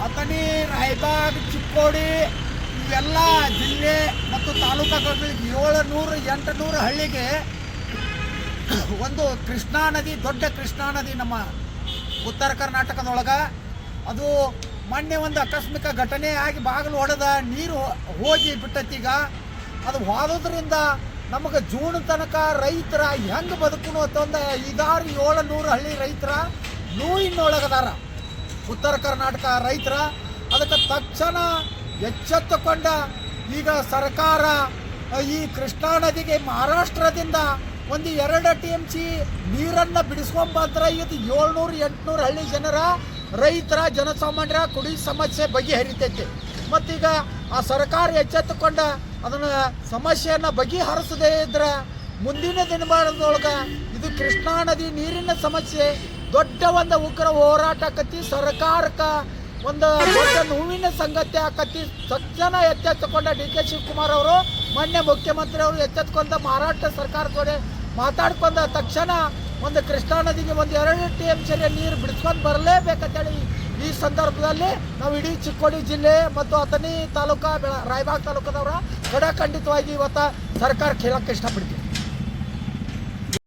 ಅಥಣಿ, ರಾಯಬಾಗ್, ಚಿಕ್ಕೋಡಿ ಇವೆಲ್ಲ ಜಿಲ್ಲೆ ಮತ್ತು ತಾಲೂಕುಗಳಿಗೆ 700-800 ಹಳ್ಳಿಗೆ ಒಂದು ಕೃಷ್ಣಾ ನದಿ, ದೊಡ್ಡ ಕೃಷ್ಣಾ ನದಿ ನಮ್ಮ ಉತ್ತರ ಕರ್ನಾಟಕದೊಳಗೆ. ಅದು ಮೊನ್ನೆ ಒಂದು ಆಕಸ್ಮಿಕ ಘಟನೆ ಆಗಿ ಬಾಗಿಲು ಹೊಡೆದ ನೀರು ಹೋಗಿ ಬಿಟ್ಟತ್ತೀಗ. ಅದು ಹೋದ್ರಿಂದ ನಮಗೆ ಜೂನ್ ತನಕ ರೈತರ ಹೆಂಗೆ ಬದುಕುನು ಅಂತಂದ 700 ಹಳ್ಳಿ ರೈತರ ನೋವಿನೊಳಗದಾರ ಉತ್ತರ ಕರ್ನಾಟಕ ರೈತರ. ಅದಕ್ಕೆ ತಕ್ಷಣ ಎಚ್ಚೆತ್ತುಕೊಂಡ ಈಗ ಸರ್ಕಾರ ಈ ಕೃಷ್ಣಾ ನದಿಗೆ ಮಹಾರಾಷ್ಟ್ರದಿಂದ ಒಂದು 2 TMC ನೀರನ್ನು ಬಿಡಿಸ್ಕೊಂಬಂದ್ರೆ ಇದು 700-800 ಹಳ್ಳಿ ಜನರ ರೈತರ ಜನಸಾಮಾನ್ಯರ ಕುಡಿ ಸಮಸ್ಯೆ ಬಗೆಹರಿತೈತಿ. ಮತ್ತೀಗ ಆ ಸರ್ಕಾರ ಎಚ್ಚೆತ್ತುಕೊಂಡ ಅದನ್ನು ಸಮಸ್ಯೆಯನ್ನು ಬಗೆಹರಿಸದೇ ಇದ್ರೆ ಮುಂದಿನ ದಿನಮಾನದೊಳಗೆ ಇದು ಕೃಷ್ಣಾ ನದಿ ನೀರಿನ ಸಮಸ್ಯೆ ದೊಡ್ಡ ಒಂದು ಉಗ್ರ ಹೋರಾಟ ಆಕತಿ. ಸರ್ಕಾರಕ್ಕೆ ಒಂದು ದೊಡ್ಡ ನೋವಿನ ಸಂಗತಿ ಆಕತಿ. ತಕ್ಷಣ ಎಚ್ಚೆತ್ತುಕೊಂಡ DK ಶಿವಕುಮಾರ್ ಅವರು ಮೊನ್ನೆ ಮುಖ್ಯಮಂತ್ರಿ ಅವರು ಎಚ್ಚೆತ್ತುಕೊಂಡ ಮಹಾರಾಷ್ಟ್ರ ಸರ್ಕಾರದ ಜೊತೆ ಮಾತಾಡ್ಕೊಂಡ ತಕ್ಷಣ ಒಂದು ಕೃಷ್ಣಾ ನದಿಗೆ ಒಂದು 2 TMC ನೀರು ಬಿಡಿಸ್ಕೊಂಡು ಬರಲೇಬೇಕಂತೇಳಿ ಈ ಸಂದರ್ಭದಲ್ಲಿ ನಾವು ಇಡೀ ಚಿಕ್ಕೋಡಿ ಜಿಲ್ಲೆ ಮತ್ತು ಅಥಣಿ ತಾಲೂಕು, ರಾಯಬಾಗ್ ತಾಲೂಕದವರ ಖಡಾಖಂಡಿತವಾಗಿ ಇವತ್ತು ಸರ್ಕಾರ ಕೇಳಕ್ಕೆ ಇಷ್ಟಪಡ್ತೀವಿ.